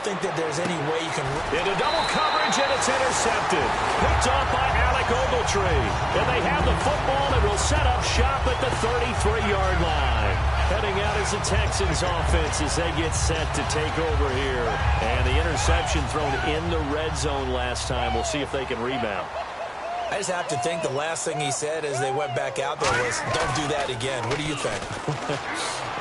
think that there's any way you can... Into double coverage, and it's intercepted. Picked off by Alec Ogletree. And they have the football and will set up shop at the 33-yard line. Heading out is the Texans offense as they get set to take over here. And the interception thrown in the red zone last time. We'll see if they can rebound. I just have to think the last thing he said as they went back out there was, don't do that again. What do you think?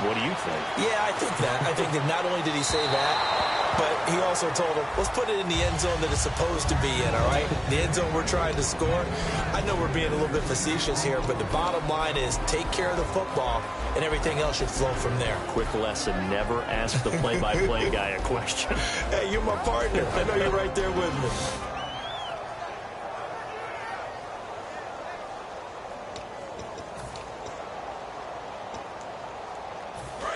What do you think? Yeah, I think that. I think that not only did he say that, but he also told him, let's put it in the end zone that it's supposed to be in, all right? The end zone we're trying to score. I know we're being a little bit facetious here, but the bottom line is take care of the football, and everything else should flow from there. Quick lesson, never ask the play-by-play guy a question. Hey, you're my partner. I know you're right there with me.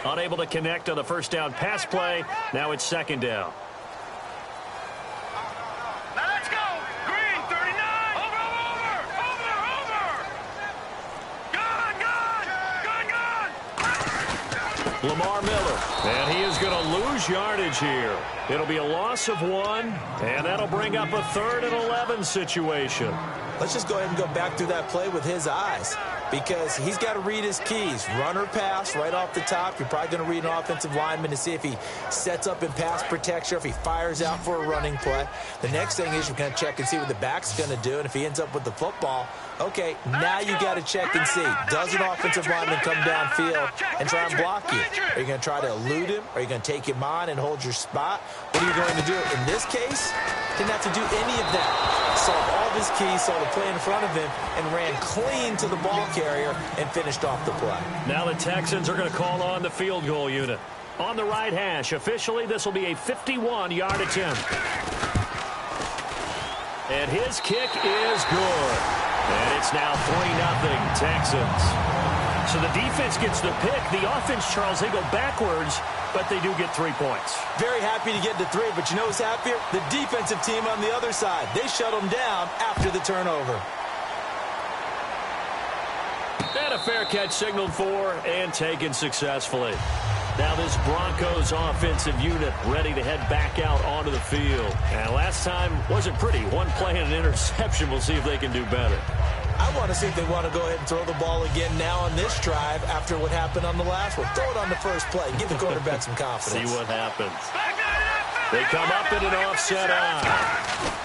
Unable to connect on the first down pass play. Now it's second down. Now let's go. Green, 39. Over. Gone. Lamar Miller. And he is going to lose yardage here. It'll be a loss of 1. And that'll bring up a 3rd and 11 situation. Let's just go ahead and go back through that play with his eyes, because he's got to read his keys. Run or pass right off the top. You're probably going to read an offensive lineman to see if he sets up in pass protection or if he fires out for a running play. The next thing is you're going to check and see what the back's going to do, and if he ends up with the football, okay, now you got to check and see. Does an offensive lineman come downfield and try and block you? Are you going to try to elude him? Are you going to take him on and hold your spot? What are you going to do? In this case, didn't have to do any of that. Saw all of his keys, saw the play in front of him, and ran clean to the ball carrier and finished off the play. Now the Texans are going to call on the field goal unit. On the right hash, officially, this will be a 51-yard attempt. And his kick is good. And it's now 3-0 Texans. So the defense gets the pick. The offense, Charles, they go backwards, but they do get 3 points. Very happy to get to 3, but you know who's happier? The defensive team on the other side. They shut them down after the turnover. And a fair catch signaled for and taken successfully. Now this Broncos offensive unit ready to head back out onto the field. And last time wasn't pretty. One play and an interception. We'll see if they can do better. I want to see if they want to go ahead and throw the ball again now on this drive after what happened on the last one. Throw it on the first play. Give the quarterback some confidence. See what happens. They come up in an offset eye.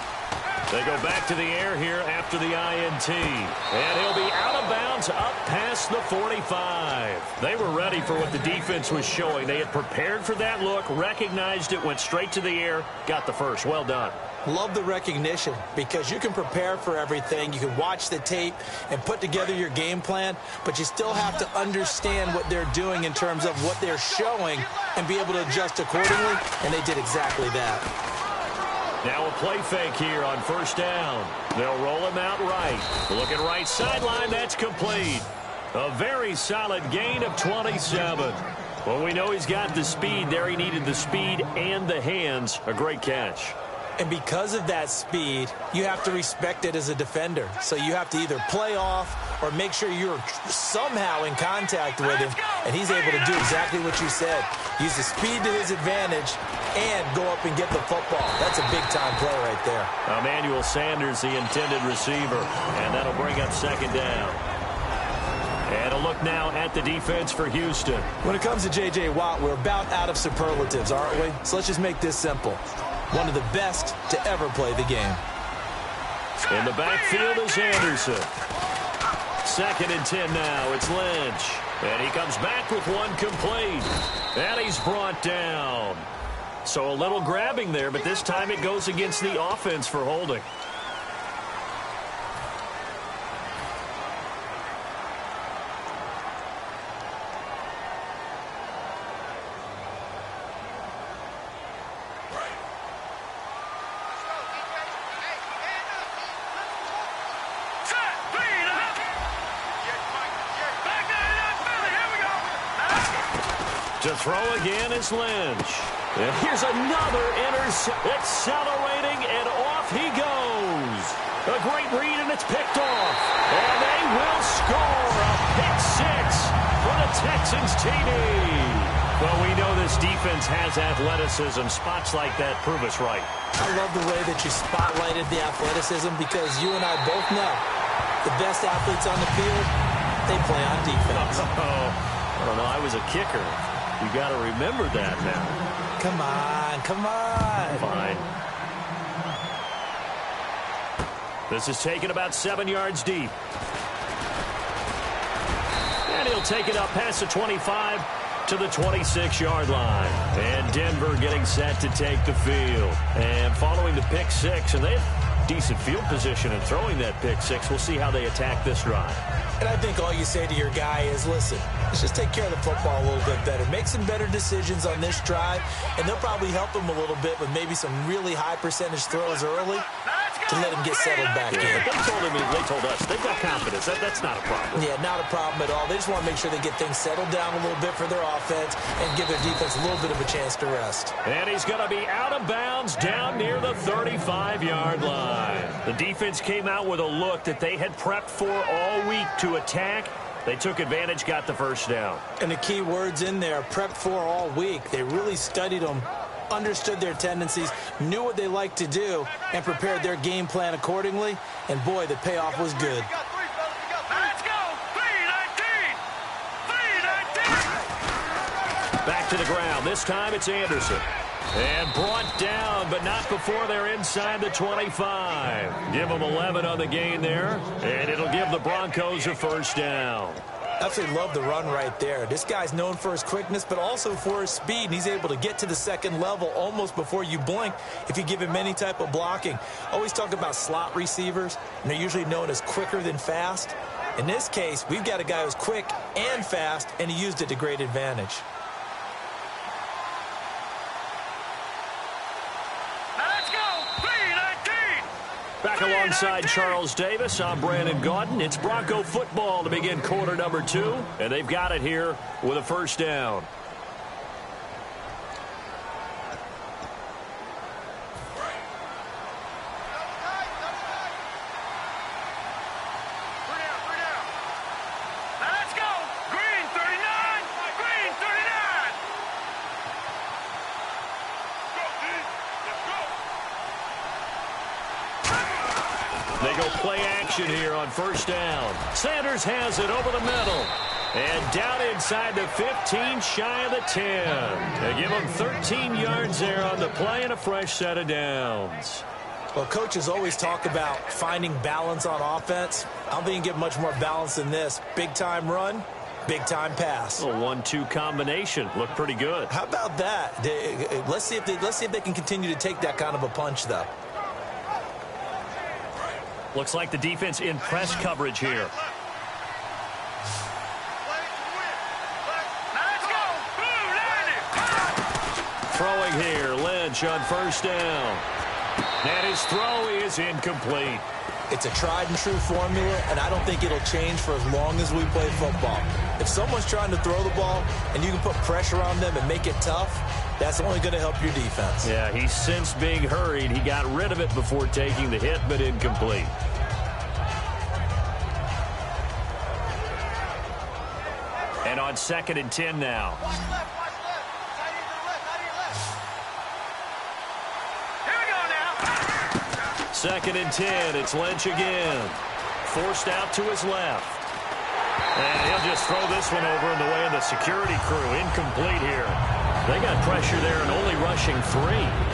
They go back to the air here after the INT. And he'll be out of bounds up past the 45. They were ready for what the defense was showing. They had prepared for that look, recognized it, went straight to the air, got the first. Well done. Love the recognition, because you can prepare for everything. You can watch the tape and put together your game plan, but you still have to understand what they're doing in terms of what they're showing and be able to adjust accordingly, and they did exactly that. Now a play fake here on first down. They'll roll him out right. Looking right sideline, that's complete. A very solid gain of 27. Well, we know he's got the speed there. He needed the speed and the hands. A great catch. And because of that speed, you have to respect it as a defender. So you have to either play off or make sure you're somehow in contact with him. And he's able to do exactly what you said. Use the speed to his advantage and go up and get the football. That's a big-time play right there. Emmanuel Sanders, the intended receiver. And that'll bring up second down. And a look now at the defense for Houston. When it comes to J.J. Watt, we're about out of superlatives, aren't we? So let's just make this simple. One of the best to ever play the game. In the backfield is Anderson. 2nd and 10 now. It's Lynch. And he comes back with one complete. And he's brought down. So a little grabbing there, but this time it goes against the offense for holding. To throw again is Lynch. And here's another interception. Accelerating, and off he goes. A great read, and it's picked off. And they will score a pick six for the Texans TV. Well, we know this defense has athleticism. Spots like that prove us right. I love the way that you spotlighted the athleticism because you and I both know the best athletes on the field, they play on defense. I don't know. I was a kicker. You got to remember that now. Come on, come on. Fine. This is taken about 7 yards deep. And he'll take it up past the 25 to the 26-yard line. And Denver getting set to take the field. And following the pick six, and they have decent field position in throwing that pick six. We'll see how they attack this drive. And I think all you say to your guy is, listen, let's just take care of the football a little bit better. Make some better decisions on this drive, and they'll probably help him a little bit with maybe some really high percentage throws early to let him get settled back in. They told us they've got confidence. That's not a problem. Yeah, not a problem at all. They just want to make sure they get things settled down a little bit for their offense and give their defense a little bit of a chance to rest. And he's going to be out of bounds down near the 35-yard line. The defense came out with a look that they had prepped for all week to attack. They took advantage, got the first down. And the key words in there, prepped for all week. They really studied them, understood their tendencies, knew what they liked to do, and prepared their game plan accordingly. And, boy, the payoff was good. Let's go! 3-19! 3-19! Back to the ground. This time it's Anderson. And brought down, but not before they're inside the 25. Give them 11 on the gain there, and it'll give the Broncos a first down. Absolutely love the run right there. This guy's known for his quickness, but also for his speed, and he's able to get to the second level almost before you blink if you give him any type of blocking. Always talk about slot receivers, and they're usually known as quicker than fast. In this case, we've got a guy who's quick and fast, and he used it to great advantage. Back alongside Charles Davis, I'm Brandon Gaudin. It's Bronco football to begin quarter number 2, and they've got it here with a first down. Let's go! Green 39! Green 39! Go, D! Let's go! They go play action here on first down. Sanders has it over the middle. And down inside the 15, shy of the 10. They give them 13 yards there on the play and a fresh set of downs. Well, coaches always talk about finding balance on offense. I don't think you can get much more balance than this. Big-time run, big-time pass. A 1-2 combination. Looked pretty good. How about that? Let's see if they can continue to take that kind of a punch, though. Looks like the defense in press coverage here. Let's go! Blue 90! Throwing here, Lynch on first down. And his throw is incomplete. It's a tried-and-true formula, and I don't think it'll change for as long as we play football. If someone's trying to throw the ball and you can put pressure on them and make it tough, that's only going to help your defense. Yeah, he's since being hurried. He got rid of it before taking the hit, but incomplete. And on 2nd and 10 now. Here we go now! 2nd and 10, it's Lynch again. Forced out to his left. And he'll just throw this one over in the way of the security crew. Incomplete here. They got pressure there and only rushing 3.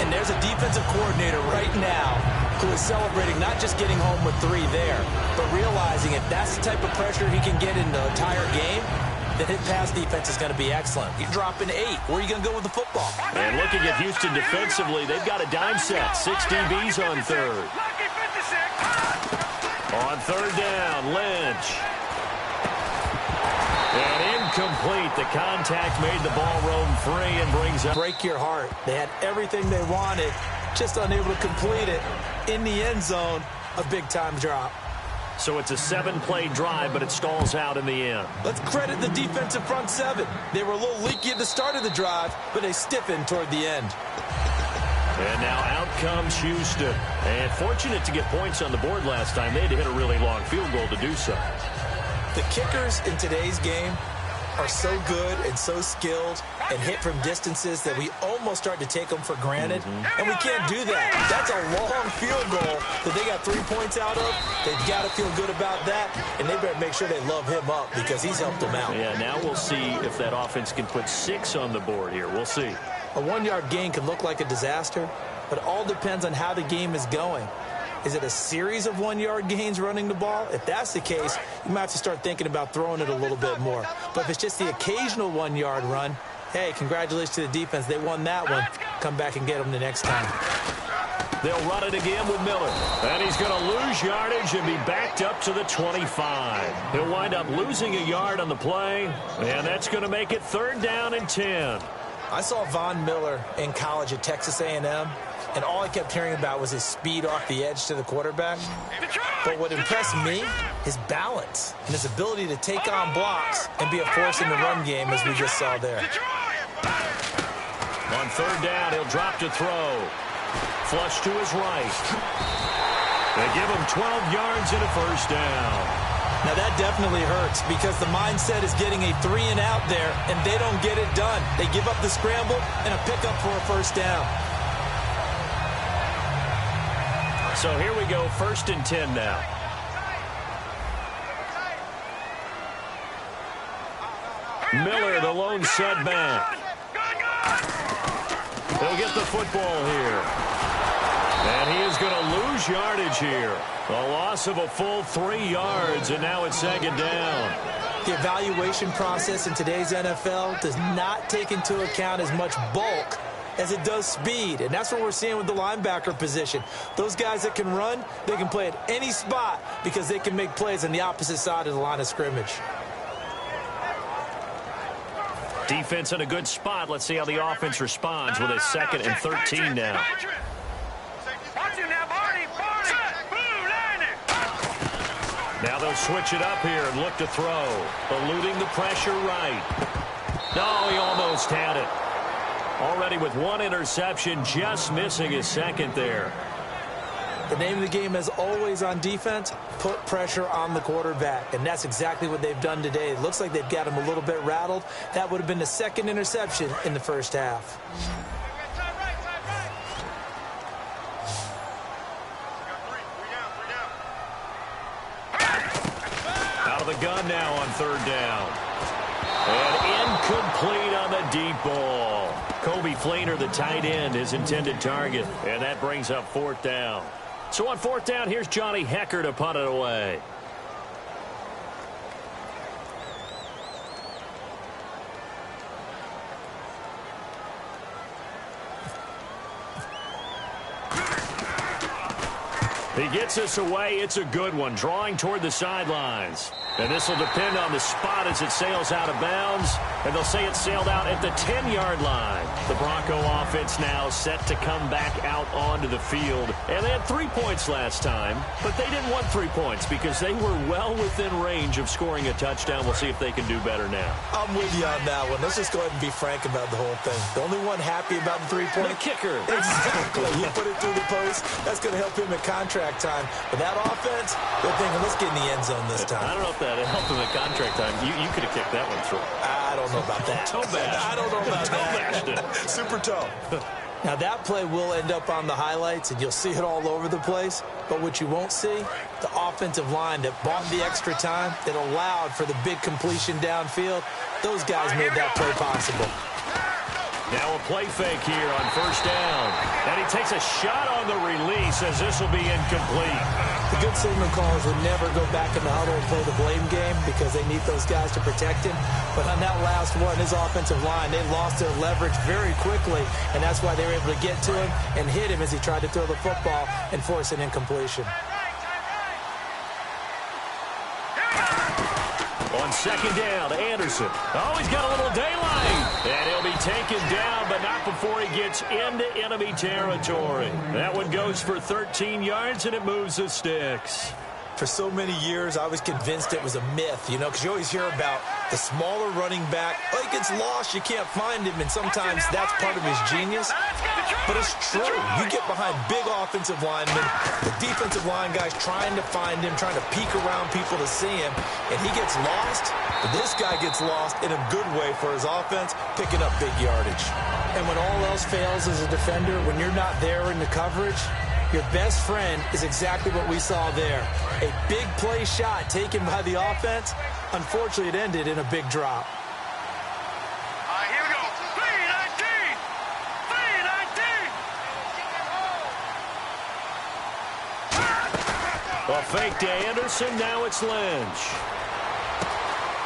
And there's a defensive coordinator right now who is celebrating not just getting home with 3 there, but realizing if that's the type of pressure he can get in the entire game, then his pass defense is going to be excellent. You're dropping 8. Where are you going to go with the football? And looking at Houston defensively, they've got a dime set. 6 DBs on 3rd. Lucky 56! On 3rd down, Lynch. And incomplete. The contact made the ball roam free and brings up. Break your heart. They had everything they wanted, just unable to complete it. In the end zone, a big-time drop. So it's a 7-play drive, but it stalls out in the end. Let's credit the defensive front 7. They were a little leaky at the start of the drive, but they stiffened toward the end. And now out comes Houston. And fortunate to get points on the board last time. They had to hit a really long field goal to do so. The kickers in today's game are so good and so skilled and hit from distances that we almost start to take them for granted, and we can't do that. That's a long field goal that they got 3 points out of. They've got to feel good about that, and they better make sure they love him up because he's helped them out. Yeah, now we'll see if that offense can put 6 on the board here. We'll see. A 1-yard gain can look like a disaster, but it all depends on how the game is going. Is it a series of 1-yard gains running the ball? If that's the case, you might have to start thinking about throwing it a little bit more. But if it's just the occasional 1-yard run, hey, congratulations to the defense. They won that one. Come back and get them the next time. They'll run it again with Miller. And he's going to lose yardage and be backed up to the 25. He'll wind up losing a yard on the play, and that's going to make it 3rd down and 10. I saw Von Miller in college at Texas A&M. And all I kept hearing about was his speed off the edge to the quarterback. But what impressed me, his balance and his ability to take on blocks and be a force in the run game, as we just saw there. On 3rd down, he'll drop to throw. Flush to his right. They give him 12 yards and a 1st down. Now that definitely hurts because the mindset is getting a 3-and-out there, and they don't get it done. They give up the scramble and a pickup for a 1st down. So here we go, 1st and 10 now. Miller, the lone setback. He'll get the football here. And he is going to lose yardage here. A loss of a full 3 yards, and now it's 2nd down. The evaluation process in today's NFL does not take into account as much bulk as it does speed, and that's what we're seeing with the linebacker position. Those guys that can run, they can play at any spot because they can make plays on the opposite side of the line of scrimmage. Defense in a good spot. Let's see how the offense responds with a 2nd and 13 now. Now they'll switch it up here and look to throw. Eluding the pressure right. No, he almost had it. Already with 1 interception, just missing his 2nd there. The name of the game is always on defense, put pressure on the quarterback. And that's exactly what they've done today. It looks like they've got him a little bit rattled. That would have been the 2nd interception in the 1st half. Out of the gun now on 3rd down. And incomplete on the deep ball. Kobe Fleener, the tight end, his intended target. And that brings up 4th down. So on 4th down, here's Johnny Hecker to punt it away. He gets us away. It's a good one, drawing toward the sidelines. And this will depend on the spot as it sails out of bounds. And they'll say it sailed out at the 10-yard line. The Bronco offense now set to come back out onto the field. And they had 3 points last time, but they didn't want 3 points because they were well within range of scoring a touchdown. We'll see if they can do better now. I'm with you on that one. Let's just go ahead and be frank about the whole thing. The only one happy about the 3-point. The kicker. Exactly. You put it through the post. That's going to help him at contract time. But that offense, they're thinking, let's get in the end zone this time. I don't know if that helped him at contract time. You could have kicked that one through. I don't know about that. Toe bash. I don't know about that. Super toe. Now, that play will end up on the highlights, and you'll see it all over the place. But what you won't see, the offensive line that bought the extra time, that allowed for the big completion downfield, those guys made that play possible. Now a play fake here on 1st down. And he takes a shot on the release as this will be incomplete. The good signal callers would never go back in the huddle and play the blame game because they need those guys to protect him. But on that last one, his offensive line, they lost their leverage very quickly, and that's why they were able to get to him and hit him as he tried to throw the football and force an incompletion. On 2nd down, Anderson. Oh, he's got a little daylight. And he'll be taken down, but not before he gets into enemy territory. That one goes for 13 yards, and it moves the sticks. For so many years, I was convinced it was a myth, you know, because you always hear about the smaller running back. Oh, he gets lost, you can't find him, and sometimes that's part of his genius. But it's true. You get behind big offensive linemen, the defensive line guys trying to find him, trying to peek around people to see him, and he gets lost. But this guy gets lost in a good way for his offense, picking up big yardage. And when all else fails as a defender, when you're not there in the coverage, your best friend is exactly what we saw there. A big play shot taken by the offense. Unfortunately, it ended in a big drop. Here we go. 3-19. 3-19. A fake to Anderson. Now it's Lynch.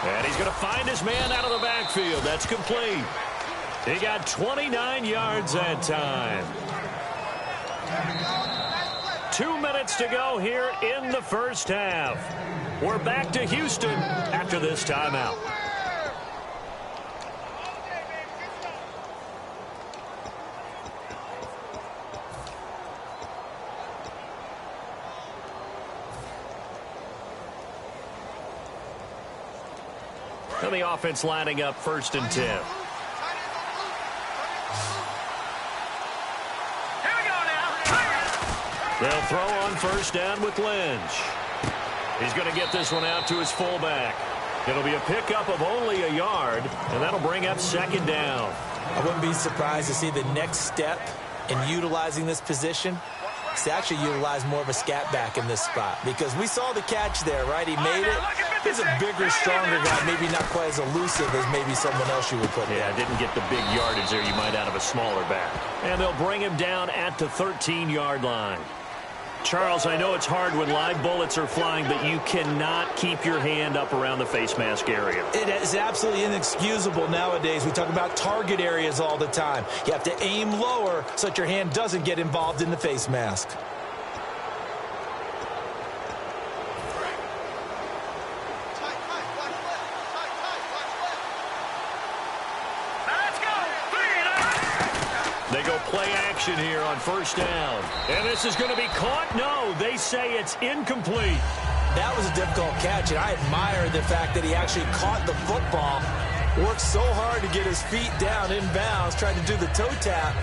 And he's going to find his man out of the backfield. That's complete. He got 29 yards that time. 2 minutes to go here in the first half. We're back to Houston after this timeout. And the offense lining up 1st and 10. They'll throw on 1st down with Lynch. He's going to get this one out to his fullback. It'll be a pickup of only a yard, and that'll bring up 2nd down. I wouldn't be surprised to see the next step in utilizing this position. It's actually utilize more of a scat back in this spot because we saw the catch there, right? He made it. He's a bigger, stronger guy, maybe not quite as elusive as maybe someone else you would put in. Yeah, didn't get the big yardage there you might out of a smaller back. And they'll bring him down at the 13-yard line. Charles, I know it's hard when live bullets are flying, but you cannot keep your hand up around the face mask area. It is absolutely inexcusable nowadays. We talk about target areas all the time. You have to aim lower so that your hand doesn't get involved in the face mask. They go play action here on 1st down. And this is going to be caught. No, they say it's incomplete. That was a difficult catch, and I admire the fact that he actually caught the football, worked so hard to get his feet down in bounds, tried to do the toe tap.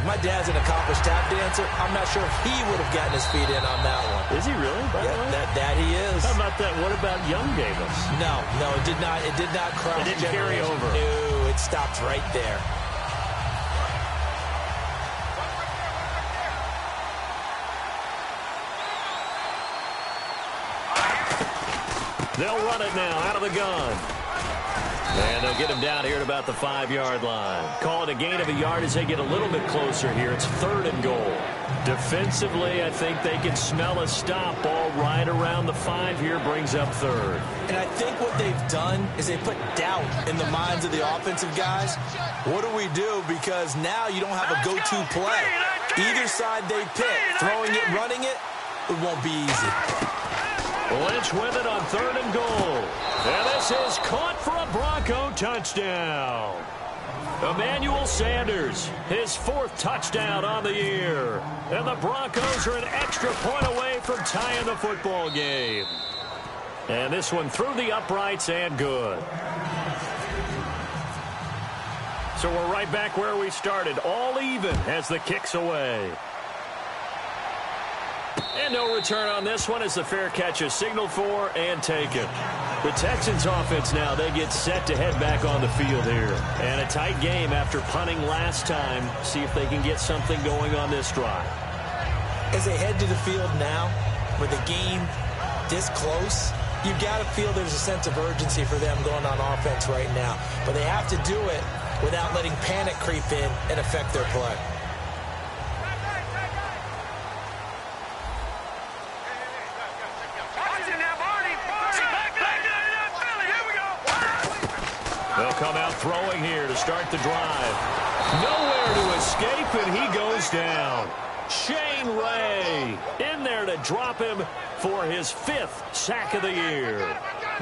My dad's an accomplished tap dancer. I'm not sure if he would have gotten his feet in on that one. Is he really? That he is. How about that? What about Young Davis? No, it did not. It did not cross. It didn't carry over. No, it stopped right there. They'll run it now out of the gun. And they'll get him down here at about the 5-yard line. Call it a gain of a yard as they get a little bit closer here. It's 3rd and goal. Defensively, I think they can smell a stop. Ball right around the 5 here brings up 3rd. And I think what they've done is they put doubt in the minds of the offensive guys. What do we do? Because now you don't have a go-to play. Either side they pick, throwing it, running it, it won't be easy. Lynch with it on 3rd and goal. And this is caught for a Bronco touchdown. Emmanuel Sanders, his 4th touchdown on the year. And the Broncos are an extra point away from tying the football game. And this one through the uprights and good. So we're right back where we started, all even as the kick's away. And no return on this one as the fair catch is signaled for and taken. The Texans offense now, they get set to head back on the field here. And a tight game after punting last time. See if they can get something going on this drive. As they head to the field now, with the game this close, you've got to feel there's a sense of urgency for them going on offense right now. But they have to do it without letting panic creep in and affect their play. They'll come out throwing here to start the drive. Nowhere to escape, and he goes down. Shane Ray in there to drop him for his 5th sack of the year.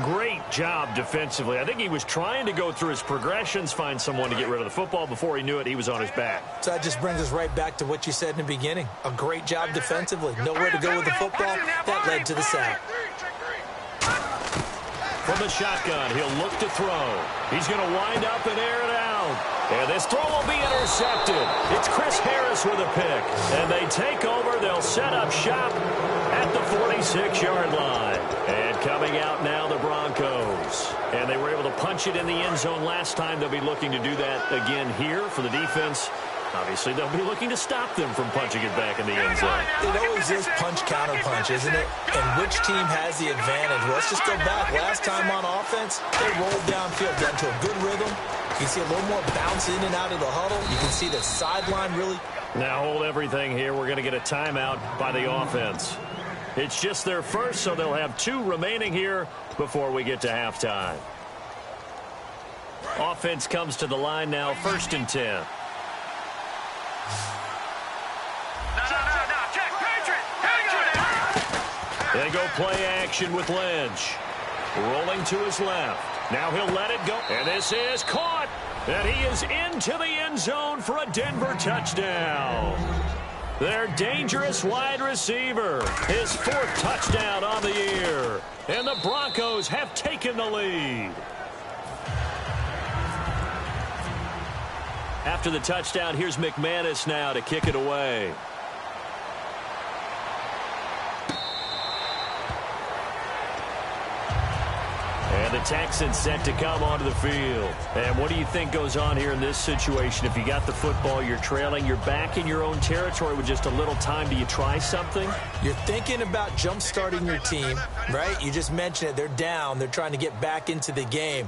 Great job defensively. I think he was trying to go through his progressions, find someone to get rid of the football. Before he knew it, he was on his back. So that just brings us right back to what you said in the beginning. A great job defensively. Nowhere to go with the football. That led to the sack. From the shotgun, he'll look to throw. He's going to wind up and air it out. And this throw will be intercepted. It's Chris Harris with a pick. And they take over. They'll set up shop at the 46-yard line. And coming out now, the Broncos. And they were able to punch it in the end zone last time. They'll be looking to do that again here for the defense. Obviously, they'll be looking to stop them from punching it back in the end zone. It always is punch-counter-punch, isn't it? And which team has the advantage? Well, let's just go back. Last time on offense, they rolled downfield, got into a good rhythm. You can see a little more bounce in and out of the huddle. You can see the sideline really. Now hold everything here. We're going to get a timeout by the offense. It's just their first, so they'll have 2 remaining here before we get to halftime. Offense comes to the line now, 1st and 10. They go play action with Lynch. Rolling to his left. Now he'll let it go. And this is caught. And he is into the end zone for a Denver touchdown. Their dangerous wide receiver. His 4th touchdown on the year. And the Broncos have taken the lead. After the touchdown, here's McManus now to kick it away. And the Texans set to come onto the field. And what do you think goes on here in this situation? If you got the football, you're trailing, you're back in your own territory with just a little time. Do you try something? You're thinking about jump-starting your team, right? You just mentioned it. They're down. They're trying to get back into the game.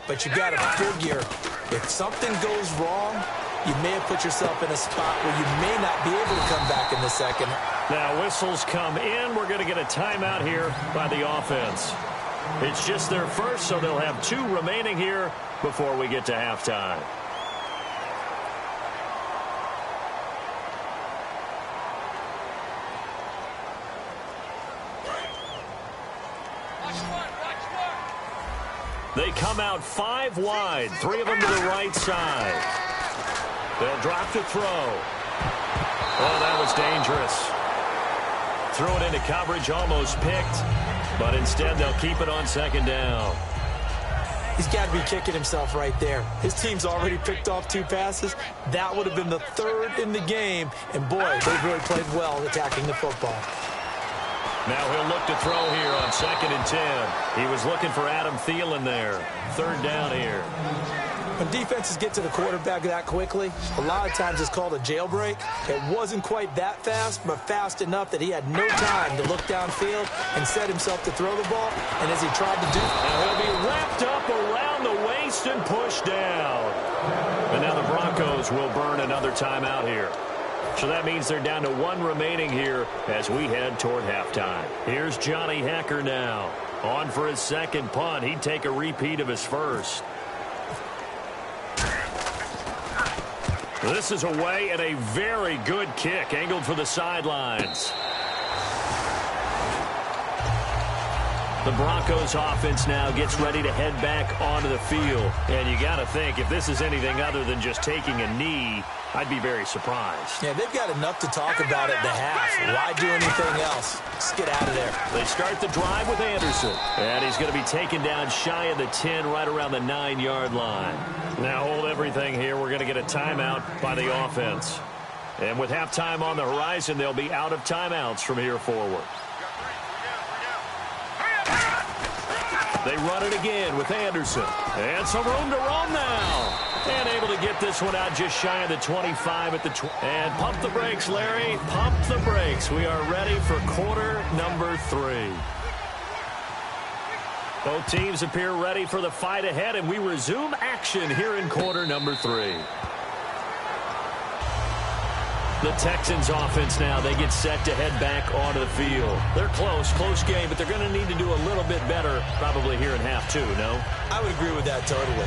But you got to figure, if something goes wrong, you may have put yourself in a spot where you may not be able to come back in the second. Now whistles come in. We're going to get a timeout here by the offense. It's just their first, so they'll have 2 remaining here before we get to halftime. They come out 5 wide, 3 of them to the right side. They'll drop the throw. Oh, that was dangerous. Threw it into coverage, almost picked. But instead, they'll keep it on 2nd down. He's got to be kicking himself right there. His team's already picked off 2 passes. That would have been the 3rd in the game. And, boy, they've really played well attacking the football. Now he'll look to throw here on 2nd and 10. He was looking for Adam Thielen there. 3rd down here. When defenses get to the quarterback that quickly, a lot of times it's called a jailbreak. It wasn't quite that fast, but fast enough that he had no time to look downfield and set himself to throw the ball. And as he tried to do, and he'll be wrapped up around the waist and pushed down. And now the Broncos will burn another timeout here. So that means they're down to 1 remaining here as we head toward halftime. Here's Johnny Hekker now. On for his 2nd punt. He'd take a repeat of his 1st. This is away and a very good kick, angled for the sidelines. The Broncos offense now gets ready to head back onto the field. And you got to think, if this is anything other than just taking a knee, I'd be very surprised. Yeah, they've got enough to talk about at the half. Why do anything else? Let's get out of there. They start the drive with Anderson. And he's going to be taken down shy of the 10, right around the 9-yard line. Now hold everything here. We're going to get a timeout by the offense. And with halftime on the horizon, they'll be out of timeouts from here forward. They run it again with Anderson. And some room to roam now. And able to get this one out just shy of the 25 at the and pump the brakes, Larry. Pump the brakes. We are ready for quarter number 3. Both teams appear ready for the fight ahead, and we resume action here in quarter number 3. The Texans offense now, they get set to head back onto the field. They're close game, but they're going to need to do a little bit better probably here in half 2, no? I would agree with that totally.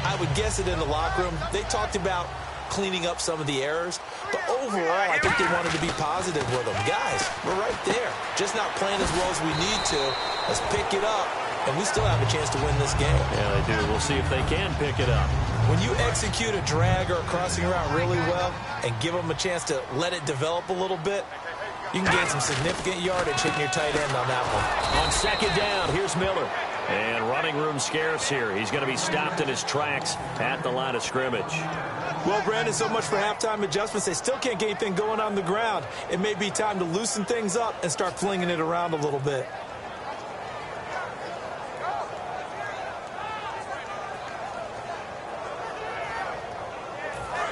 I would guess it in the locker room. They talked about cleaning up some of the errors, but overall, I think they wanted to be positive with them. Guys, we're right there. Just not playing as well as we need to. Let's pick it up and we still have a chance to win this game. Yeah, they do. We'll see if they can pick it up. When you execute a drag or a crossing route really well and give them a chance to let it develop a little bit, you can gain some significant yardage hitting your tight end on that one. On second down, here's Miller. And running room scarce here. He's going to be stopped in his tracks at the line of scrimmage. Well, Brandon, so much for halftime adjustments. They still can't get anything going on the ground. It may be time to loosen things up and start flinging it around a little bit.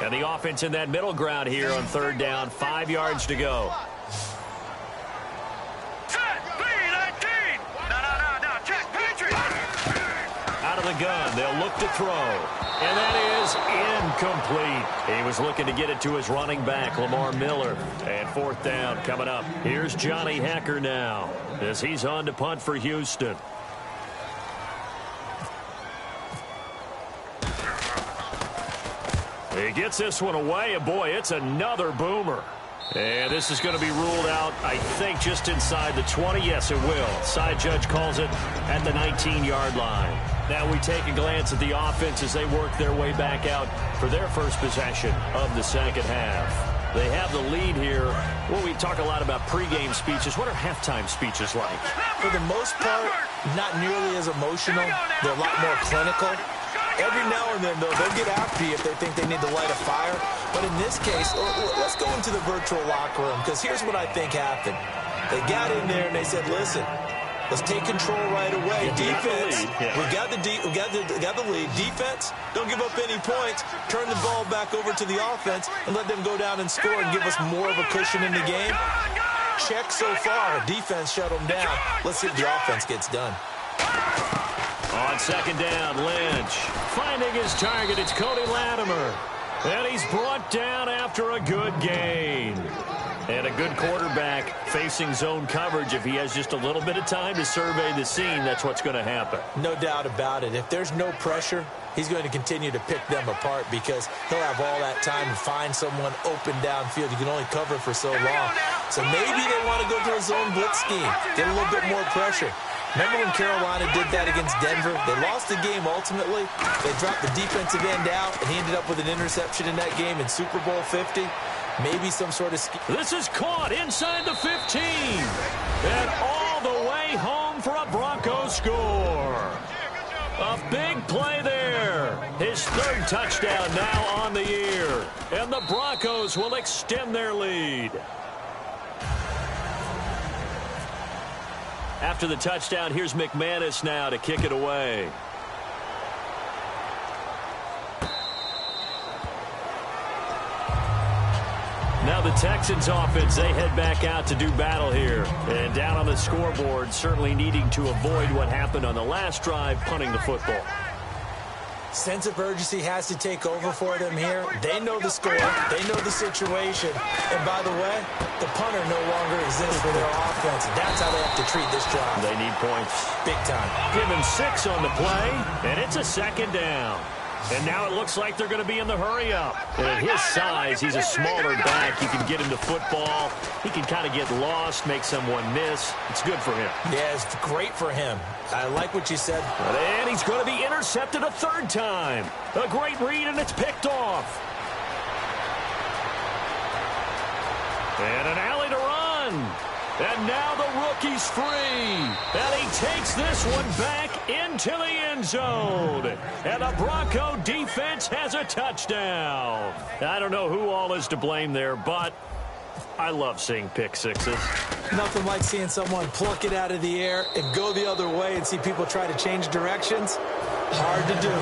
And the offense in that middle ground here on third down. 5 yards to go. Out of the gun, they'll look to throw. And that is incomplete. He was looking to get it to his running back, Lamar Miller. And fourth down coming up. Here's Johnny Hacker now as he's on to punt for Houston. He gets this one away, and boy, it's another boomer. And this is going to be ruled out, I think, just inside the 20. Yes, it will. Side judge calls it at the 19-yard line. Now we take a glance at the offense as they work their way back out for their first possession of the second half. They have the lead here. Well, we talk a lot about pregame speeches. What are halftime speeches like? For the most part, not nearly as emotional. They're a lot more clinical. Every now and then, though, they'll get after you if they think they need to light a fire. But in this case, let's go into the virtual locker room, because here's what I think happened. They got in there and they said, listen, let's take control right away. Defense, we got the lead. Defense, don't give up any points. Turn the ball back over to the offense and let them go down and score and give us more of a cushion in the game. Check so far. Defense shut them down. Let's see if the offense gets done. On second down, Lynch finding his target. It's Cody Latimer. And he's brought down after a good gain. And a good quarterback facing zone coverage. If he has just a little bit of time to survey the scene, that's what's going to happen. No doubt about it. If there's no pressure, he's going to continue to pick them apart because he'll have all that time to find someone open downfield. You can only cover for so long. So maybe they want to go to a zone blitz scheme, get a little bit more pressure. Remember when Carolina did that against Denver? They lost the game ultimately. They dropped the defensive end out, and he ended up with an interception in that game in Super Bowl 50. Maybe some sort of scheme. This is caught inside the 15. And all the way home for a Broncos score. A big play there. His third touchdown now on the year. And the Broncos will extend their lead. After the touchdown, here's McManus now to kick it away. Now the Texans offense, they head back out to do battle here. And down on the scoreboard, certainly needing to avoid what happened on the last drive, punting the football. Sense of urgency has to take over for them here. They know the score. They know the situation. And by the way, the punter no longer exists for their offense. That's how they have to treat this drive. They need points. Big time. Give him 6 on the play, and it's a second down. And now it looks like they're going to be in the hurry-up. And at his size, he's a smaller back. You can get him to football. He can kind of get lost, make someone miss. It's good for him. Yeah, it's great for him. I like what you said. And he's going to be intercepted a third time. A great read, and it's picked off. And an alley to run. And now the rookie's free. And he takes this one back into the end zone. And the Bronco defense has a touchdown. I don't know who all is to blame there, but I love seeing pick sixes. Nothing like seeing someone pluck it out of the air and go the other way and see people try to change directions. Hard to do.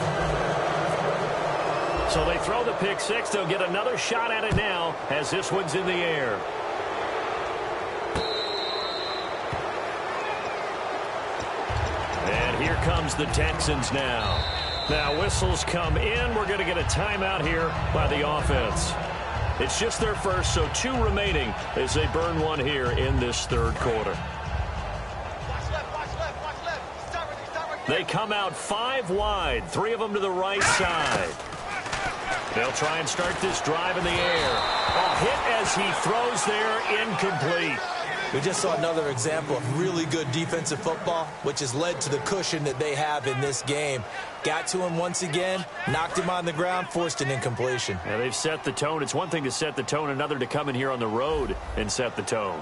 So they throw the pick six. They'll get another shot at it now as this one's in the air. And here comes the Texans now. Now whistles come in. We're going to get a timeout here by the offense. It's just their first, so 2 remaining as they burn one here in this third quarter. They come out 5 wide, 3 of them to the right side. They'll try and start this drive in the air. Hit as he throws there, incomplete. We just saw another example of really good defensive football, which has led to the cushion that they have in this game. Got to him once again, knocked him on the ground, forced an incompletion. Yeah, they've set the tone. It's one thing to set the tone, another to come in here on the road and set the tone.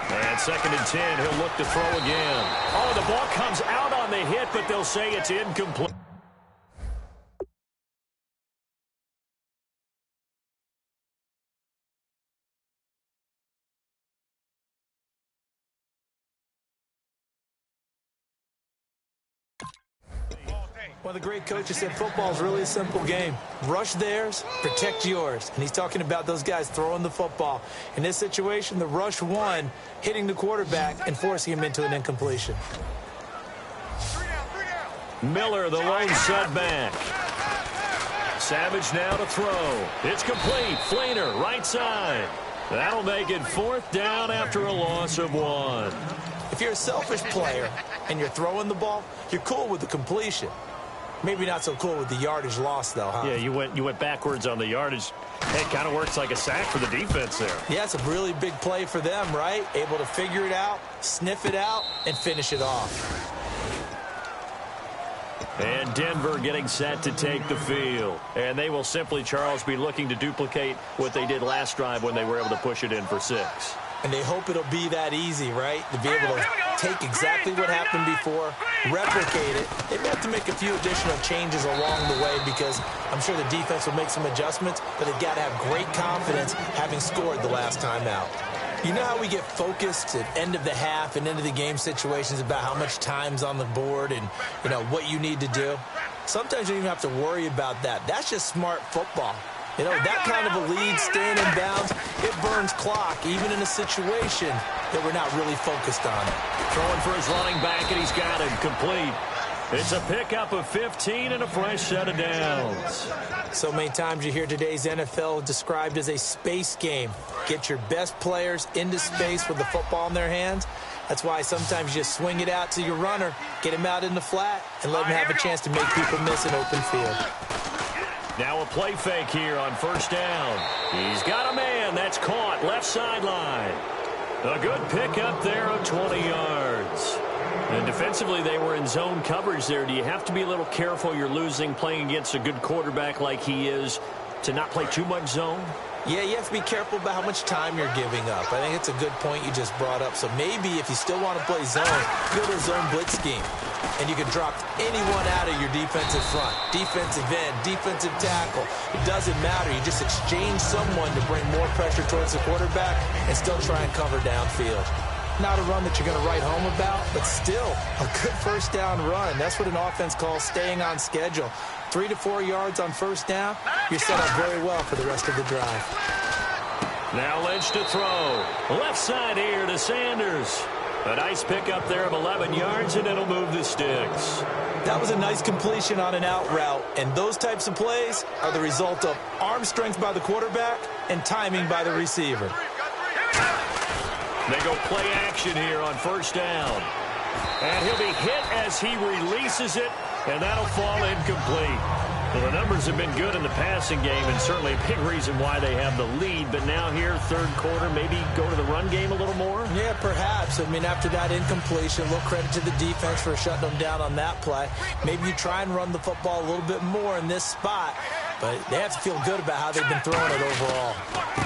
And 2nd and 10, he'll look to throw again. Oh, the ball comes out on the hit, but they'll say it's incomplete. One of the great coaches said football is really a simple game. Rush theirs, protect yours. And he's talking about those guys throwing the football. In this situation, the rush won, hitting the quarterback and forcing him into an incompletion. Miller, the lone setback. Savage now to throw. It's complete. Fleener, right side. That'll make it 4th down after a loss of 1. If you're a selfish player and you're throwing the ball, you're cool with the completion. Maybe not so cool with the yardage loss, though, huh? Yeah, you went backwards on the yardage. Hey, it kind of works like a sack for the defense there. Yeah, it's a really big play for them, right? Able to figure it out, sniff it out, and finish it off. And Denver getting set to take the field. And they will simply, Charles, be looking to duplicate what they did last drive when they were able to push it in for 6. And they hope it'll be that easy, right? To be able to take exactly what happened before, replicate it. They may have to make a few additional changes along the way because I'm sure the defense will make some adjustments, but they've got to have great confidence having scored the last time out. You know how we get focused at end of the half and end of the game situations about how much time's on the board and, you know, what you need to do? Sometimes you don't even have to worry about that. That's just smart football. You know, that kind of a lead, staying in bounds, it burns clock, even in a situation that we're not really focused on it. Throwing for his running back, and he's got it complete. It's a pickup of 15 and a fresh set of downs. So many times you hear today's NFL described as a space game. Get your best players into space with the football in their hands. That's why sometimes you just swing it out to your runner, get him out in the flat, and let him have a chance to make people miss an open field. Now a play fake here on 1st down. He's got a man. That's caught. Left sideline. A good pick up there of 20 yards. And defensively, they were in zone coverage there. Do you have to be a little careful? You're losing playing against a good quarterback like he is to not play too much zone? Yeah, you have to be careful about how much time you're giving up. I think it's a good point you just brought up. So maybe if you still want to play zone, go to a zone blitz scheme. And you can drop anyone out of your defensive front, defensive end, defensive tackle. It doesn't matter. You just exchange someone to bring more pressure towards the quarterback and still try and cover downfield. Not a run that you're going to write home about, but still a good 1st down run. That's what an offense calls staying on schedule. 3 to 4 yards on 1st down, you're set up very well for the rest of the drive. Now Lynch to throw. Left side here to Sanders. A nice pickup there of 11 yards, and it'll move the sticks. That was a nice completion on an out route, and those types of plays are the result of arm strength by the quarterback and timing by the receiver. They go play action here on 1st down. And he'll be hit as he releases it, and that'll fall incomplete. Well, the numbers have been good in the passing game, and certainly a big reason why they have the lead. But now here, 3rd quarter, maybe go to the run game a little more? Yeah, perhaps. I mean, after that incompletion, a little credit to the defense for shutting them down on that play. Maybe you try and run the football a little bit more in this spot, but they have to feel good about how they've been throwing it overall.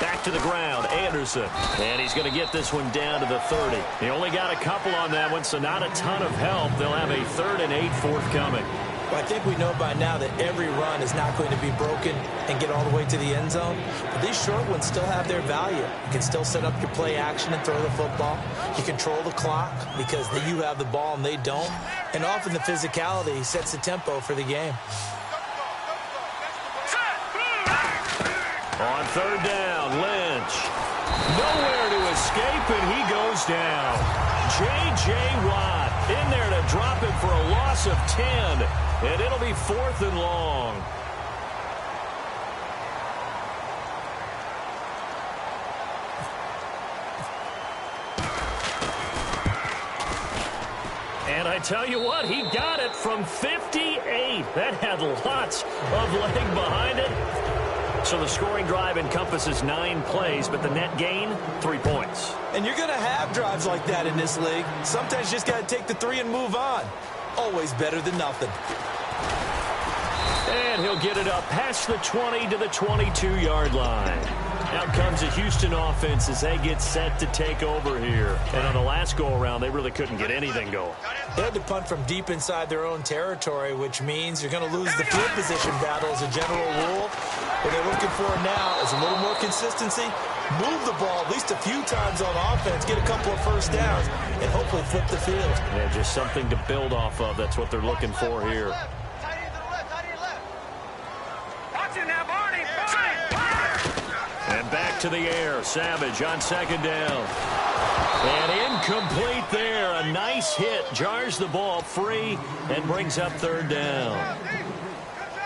Back to the ground, Anderson. And he's going to get this one down to the 30. He only got a couple on that one, so not a ton of help. They'll have a 3rd and 8 forthcoming. Well, I think we know by now that every run is not going to be broken and get all the way to the end zone. But these short ones still have their value. You can still set up your play action and throw the football. You control the clock because you have the ball and they don't. And often the physicality sets the tempo for the game. On 3rd down, Lynch. Nowhere to escape, and he goes down. J.J. Watt in there to drop him for a loss of 10. And it'll be 4th and long. And I tell you what, he got it from 58. That had lots of leg behind it. So the scoring drive encompasses 9 plays, but the net gain, 3 points. And you're going to have drives like that in this league. Sometimes you just got to take the 3 and move on. Always better than nothing. And he'll get it up past the 20 to the 22-yard line. Out comes the Houston offense as they get set to take over here. And on the last go-around, they really couldn't get anything going. They had to punt from deep inside their own territory, which means you're going to lose the field position battle as a general rule. What they're looking for now is a little more consistency, move the ball at least a few times on offense, get a couple of first downs, and hopefully flip the field. Yeah, just something to build off of. That's what they're looking for here. And back to the air. Savage on second down. And incomplete there. A nice hit. Jars the ball free and brings up third down.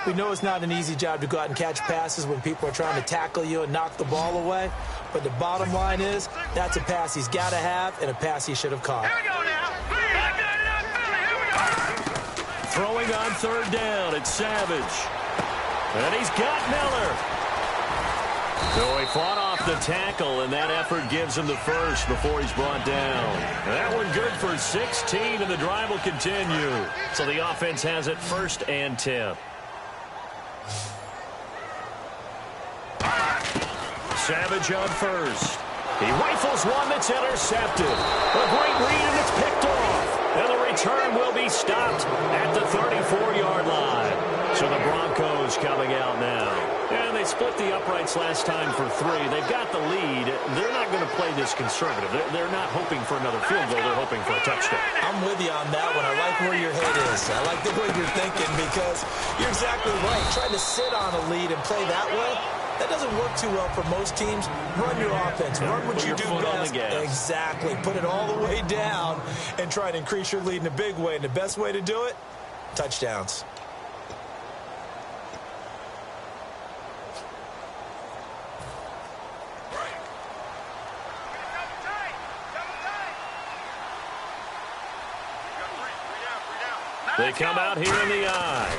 We know it's not an easy job to go out and catch passes when people are trying to tackle you and knock the ball away. But the bottom line is that's a pass he's got to have and a pass he should have caught. Here we go now. Throwing on third down. It's Savage. And he's got Miller. So he fought off the tackle, and that effort gives him the first before he's brought down. That one good for 16, and the drive will continue. So the offense has it 1st and 10. Savage on first. He rifles one that's intercepted. A great read, and it's picked off. And the return will be stopped at the 34-yard line. So the Broncos coming out now. And they split the uprights last time for 3. They've got the lead. They're not going to play this conservative. They're not hoping for another field goal. They're hoping for a touchdown. I'm with you on that one. I like where your head is. I like the way you're thinking because you're exactly right. Trying to sit on a lead and play that way, that doesn't work too well for most teams. Run your offense. Run what you do best. Exactly. Put it all the way down and try to increase your lead in a big way. And the best way to do it, touchdowns. They come out here in the eye.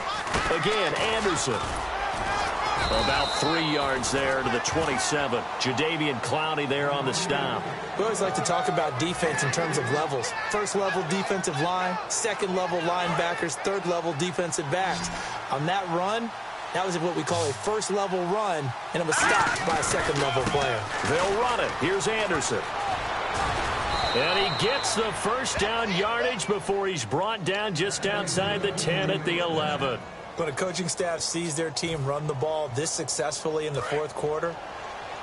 Again, Anderson. About 3 yards there to the 27. Jadeveon Clowney there on the stop. We always like to talk about defense in terms of levels. First level defensive line, second level linebackers, third level defensive backs. On that run, that was what we call a first level run, and it was stopped by a second level player. They'll run it. Here's Anderson. And he gets the first down yardage before he's brought down just outside the 10 at the 11. When a coaching staff sees their team run the ball this successfully in the fourth quarter,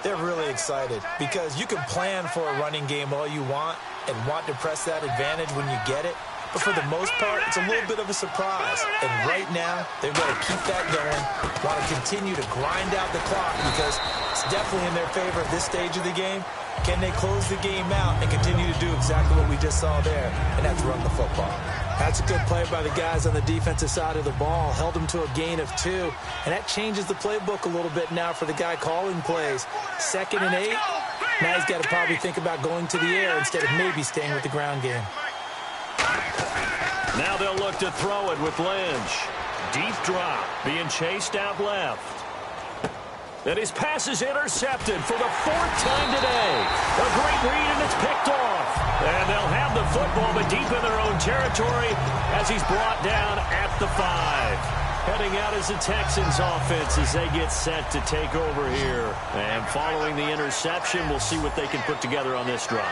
they're really excited because you can plan for a running game all you want and want to press that advantage when you get it. But for the most part, it's a little bit of a surprise. And right now, they've got to keep that going, want to continue to grind out the clock because it's definitely in their favor at this stage of the game. Can they close the game out and continue to do exactly what we just saw there, and that's run the football? That's a good play by the guys on the defensive side of the ball. Held them to a gain of 2, and that changes the playbook a little bit now for the guy calling plays. 2nd and 8, now he's got to probably think about going to the air instead of maybe staying with the ground game. Now they'll look to throw it with Lynch. Deep drop, being chased out left. And his pass is intercepted for the 4th time today. A great read, and it's picked off. And they'll have the football, but deep in their own territory as he's brought down at the 5. Heading out is the Texans offense as they get set to take over here. And following the interception, we'll see what they can put together on this drive.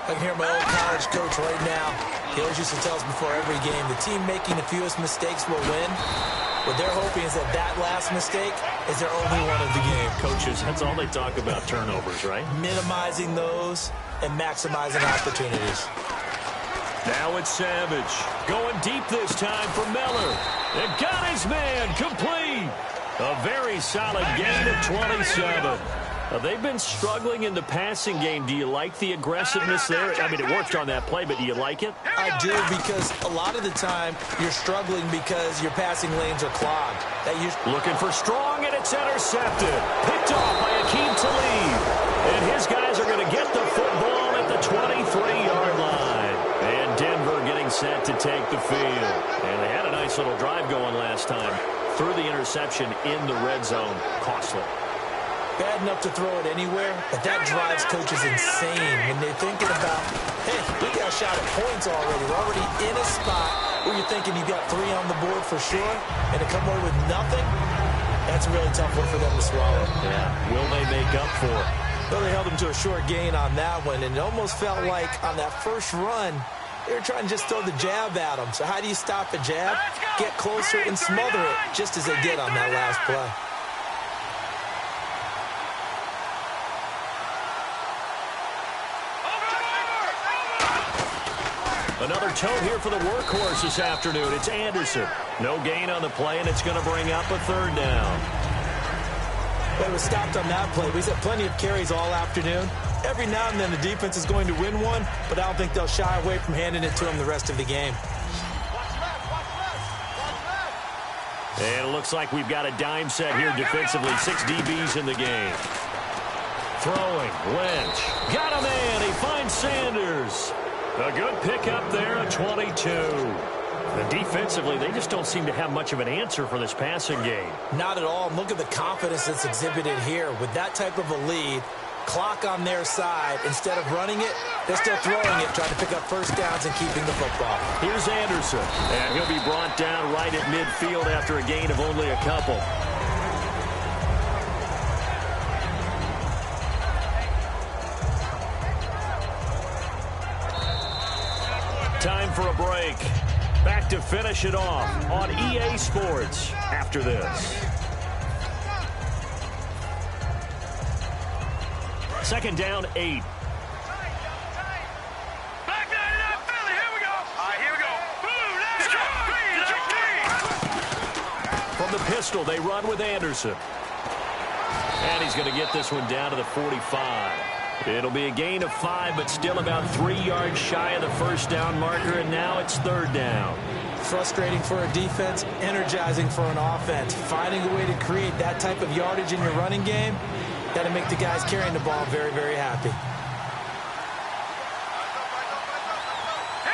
I can hear my old college coach right now. He always used to tell us before every game, the team making the fewest mistakes will win. What they're hoping is that that last mistake is their only one of the game. Coaches, that's all they talk about, turnovers, right? Minimizing those and maximizing opportunities. Now it's Savage. Going deep this time for Miller. And got his man complete. A very solid gain of 27. They've been struggling in the passing game. Do you like the aggressiveness there? I mean, it worked on that play, but do you like it? I do, because a lot of the time you're struggling because your passing lanes are clogged. Looking for Strong, and it's intercepted. Picked off by Akeem Talib. And his guys are going to get the football at the 23-yard line. And Denver getting set to take the field. And they had a nice little drive going last time. Threw the interception in the red zone. Costly. Bad enough to throw it anywhere, but that drives coaches insane when they're thinking about, hey, we got a shot at points already. We're already in a spot where you're thinking you got 3 on the board for sure, and to come away with nothing, that's a really tough one for them to swallow. Yeah, will they make up for it? Well, they held them to a short gain on that one, and it almost felt like on that first run, they were trying to just throw the jab at them. So how do you stop a jab? Get closer and smother it, just as they did on that last play. Another toe here for the workhorse this afternoon. It's Anderson. No gain on the play, and it's going to bring up a 3rd down. But it was stopped on that play. We've had plenty of carries all afternoon. Every now and then the defense is going to win one, but I don't think they'll shy away from handing it to them the rest of the game. And it looks like we've got a dime set here defensively. 6 DBs in the game. Throwing, Lynch. Got a man. He finds Sanders. A good pickup there, a 22. And defensively, they just don't seem to have much of an answer for this passing game. Not at all. And look at the confidence that's exhibited here. With that type of a lead, clock on their side, instead of running it, they're still throwing it, trying to pick up first downs and keeping the football. Here's Anderson, and he'll be brought down right at midfield after a gain of only a couple. Time for a break. Back to finish it off on EA Sports after this. 2nd down, 8. Back nine it up, Philly. Here we go. All right, here we go. Blue, let's go. Green. From the pistol, they run with Anderson. And he's going to get this one down to the 45. It'll be a gain of 5, but still about 3 yards shy of the first down marker, and now it's 3rd down. Frustrating for a defense, energizing for an offense. Finding a way to create that type of yardage in your running game, got to make the guys carrying the ball very, very happy.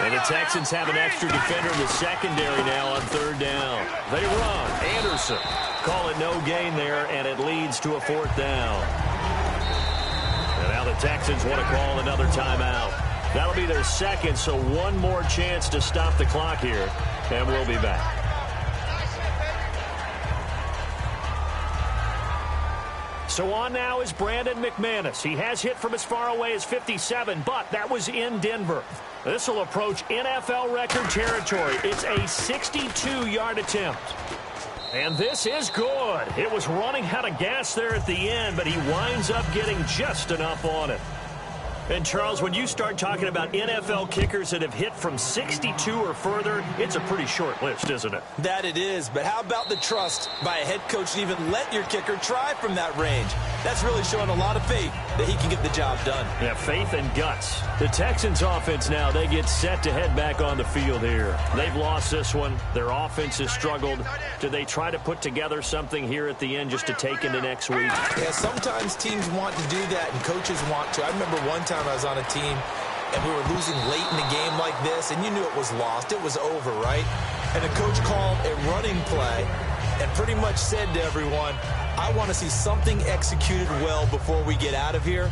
And the Texans have an extra defender in the secondary now on 3rd down. They run. Anderson. Call it no gain there, and it leads to a 4th down. And now the Texans want to call another timeout. That'll be their 2nd, so one more chance to stop the clock here, and we'll be back. So on now is Brandon McManus. He has hit from as far away as 57, but that was in Denver. This will approach NFL record territory. It's a 62-yard attempt. And this is good. It was running out of gas there at the end, but he winds up getting just enough on it. And, Charles, when you start talking about NFL kickers that have hit from 62 or further, it's a pretty short list, isn't it? That it is, but how about the trust by a head coach to even let your kicker try from that range? That's really showing a lot of faith that he can get the job done. Yeah, faith and guts. The Texans offense now, they get set to head back on the field here. They've lost this one. Their offense has struggled. Do they try to put together something here at the end just to take into next week? Yeah, sometimes teams want to do that and coaches want to. I remember one time I was on a team and we were losing late in the game like this, and you knew it was lost. It was over, right? And the coach called a running play and pretty much said to everyone, I want to see something executed well before we get out of here.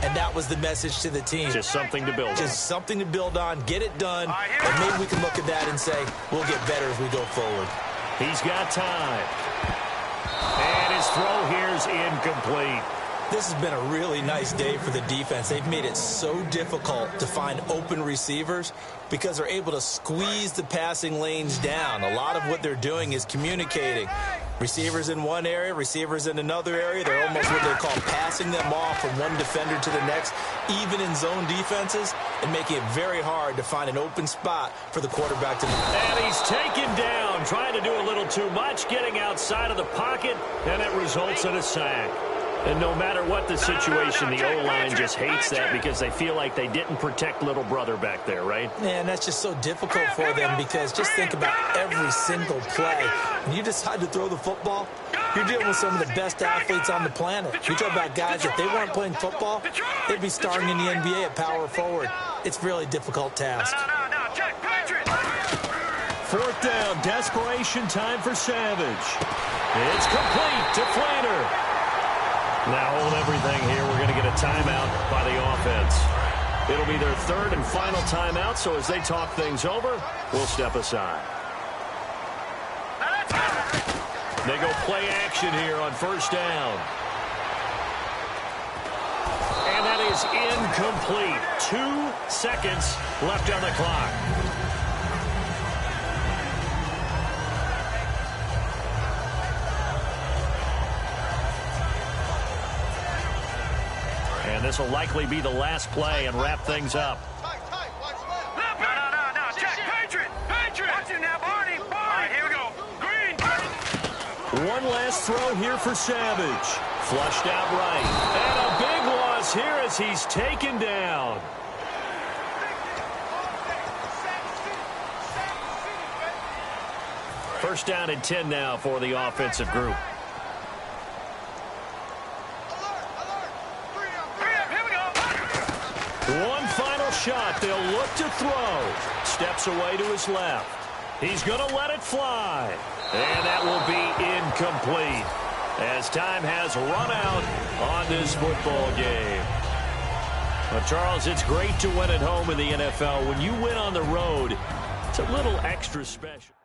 And that was the message to the team. Just something to build on. Just something to build on, get it done, and maybe we can look at that and say, we'll get better as we go forward. He's got time. And his throw here is incomplete. This has been a really nice day for the defense. They've made it so difficult to find open receivers because they're able to squeeze the passing lanes down. A lot of what they're doing is communicating. Receivers in one area, receivers in another area. They're almost what they call passing them off from one defender to the next, even in zone defenses, and making it very hard to find an open spot for the quarterback to. And he's taken down, trying to do a little too much, getting outside of the pocket, and it results in a sack. And no matter what the situation, the O-line just hates that because they feel like they didn't protect little brother back there, right? Man, that's just so difficult for them because just think about every single play. When you decide to throw the football, you're dealing with some of the best athletes on the planet. You talk about guys, if they weren't playing football, they'd be starting in the NBA at power forward. It's a really difficult task. 4th down, desperation time for Savage. It's complete to Flanner. Now hold everything here. We're going to get a timeout by the offense. It'll be their third and final timeout, so as they talk things over, we'll step aside. They go play action here on first down. And that is incomplete. 2 seconds left on the clock. And this will likely be the last play and wrap things up. No. Check. Patriot. Watch it now, Barney. All right, here we go. Green. One last throw here for Savage. Flushed out right. And a big loss here as he's taken down. First down and 10 now for the offensive group. One final shot. They'll look to throw. Steps away to his left. He's going to let it fly. And that will be incomplete as time has run out on this football game. Well, Charles, it's great to win at home in the NFL. When you win on the road, it's a little extra special.